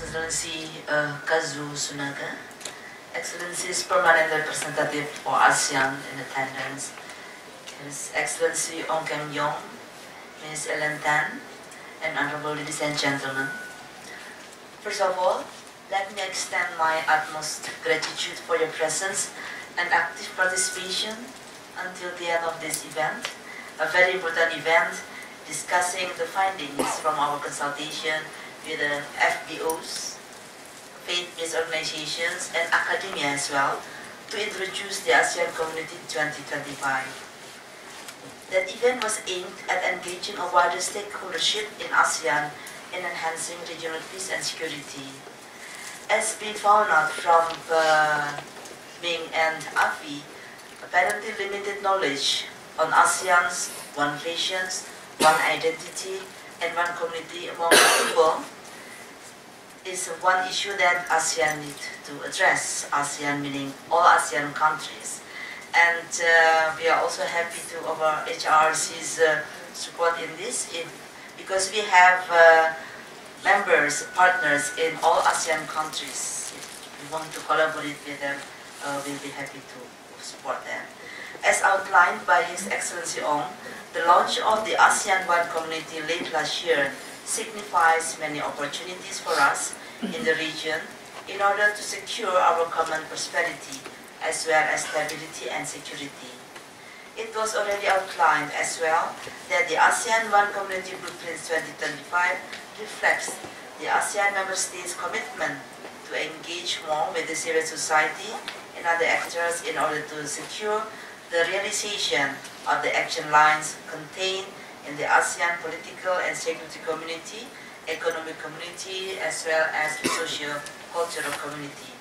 Excellency Kazu Sunaga, Excellency's Permanent Representative for ASEAN in attendance, His Excellency Ong Kem Yong, Ms. Ellen Tan, and honorable ladies and gentlemen. First of all, let me extend my utmost gratitude for your presence and active participation until the end of this event, a very important event discussing the findings from our consultation with the FBOs, faith-based organizations, and academia as well, to introduce the ASEAN Community 2025. That event was aimed at engaging a wider stakeholdership in ASEAN in enhancing regional peace and security. As we found out from Ming and Afi, apparently limited knowledge on ASEAN's one vision, one identity, and one community among people is one issue that ASEAN needs to address. ASEAN meaning all ASEAN countries. And we are also happy to our HRC's support in this, because we have members, partners in all ASEAN countries. If we want to collaborate with them, we'll be happy to support them. As outlined by His Excellency Ong, the launch of the ASEAN One Community late last year signifies many opportunities for us in the region in order to secure our common prosperity as well as stability and security. It was already outlined as well that the ASEAN One Community Blueprint 2025 reflects the ASEAN member states' commitment to engage more with the civil society and other actors in order to secure the realization of the action lines contained in the ASEAN political and security community, economic community, as well as the socio-cultural community.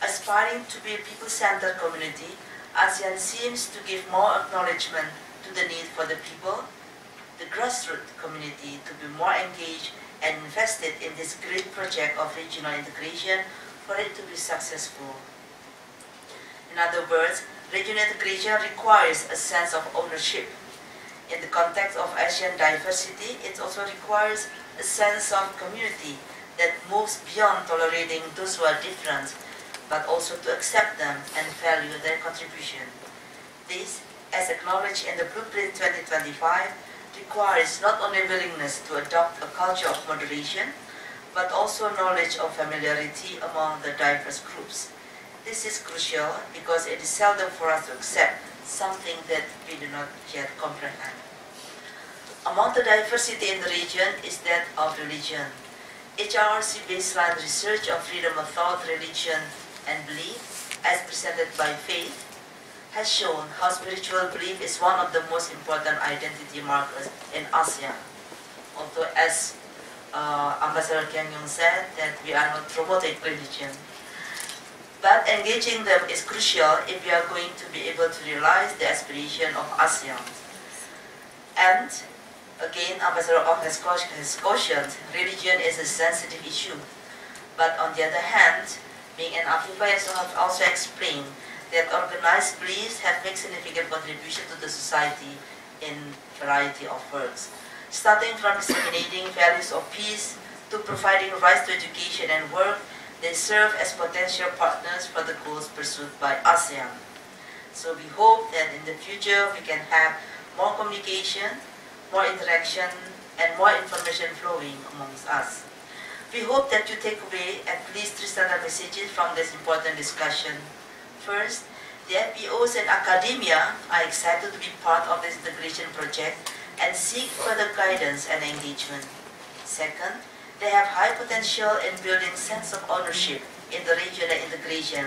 Aspiring to be a people-centered community, ASEAN seems to give more acknowledgement to the need for the people, the grassroots community, to be more engaged and invested in this great project of regional integration for it to be successful. In other words, regional integration requires a sense of ownership. In the context of Asian diversity, it also requires a sense of community that moves beyond tolerating those who are different, but also to accept them and value their contribution. This, as acknowledged in the Blueprint 2025, requires not only willingness to adopt a culture of moderation, but also knowledge of familiarity among the diverse groups. This is crucial because it is seldom for us to accept something that we do not yet comprehend. Among the diversity in the region is that of religion. HRC baseline research of freedom of thought, religion, and belief, as presented by Faith, has shown how spiritual belief is one of the most important identity markers in ASEAN. Although, as Ambassador Ken Yong said, that we are not promoting religion. But engaging them is crucial if we are going to be able to realize the aspiration of ASEAN. And again, Ambassador Ong has cautioned, religion is a sensitive issue. But on the other hand, Ming and Afifa have also explained that organized beliefs have made significant contribution to the society in a variety of works, starting from disseminating values of peace to providing rights to education and work. They serve as potential partners for the goals pursued by ASEAN. So we hope that in the future we can have more communication, more interaction, and more information flowing amongst us. We hope that you take away at least 3 standard messages from this important discussion. First, the FBOs and academia are excited to be part of this integration project and seek further guidance and engagement. Second, they have high potential in building sense of ownership in the regional integration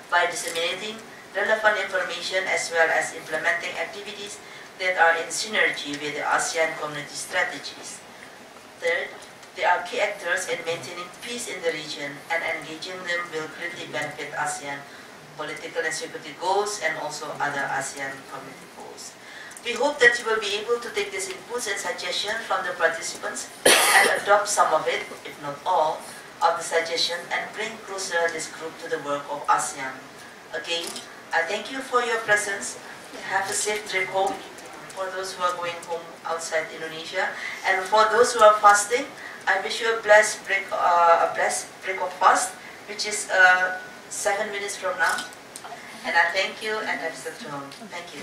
by disseminating relevant information as well as implementing activities that are in synergy with the ASEAN community strategies. Third, they are key actors in maintaining peace in the region, and engaging them will greatly benefit ASEAN political and security goals and also other ASEAN community goals. We hope that you will be able to take these inputs and suggestions from the participants and adopt some of it, if not all, of the suggestions and bring closer this group to the work of ASEAN. Again, I thank you for your presence. Have a safe trip home for those who are going home outside Indonesia. And for those who are fasting, I wish you a blessed break of fast, which is 7 minutes from now. And I thank you and I accept you. Thank you.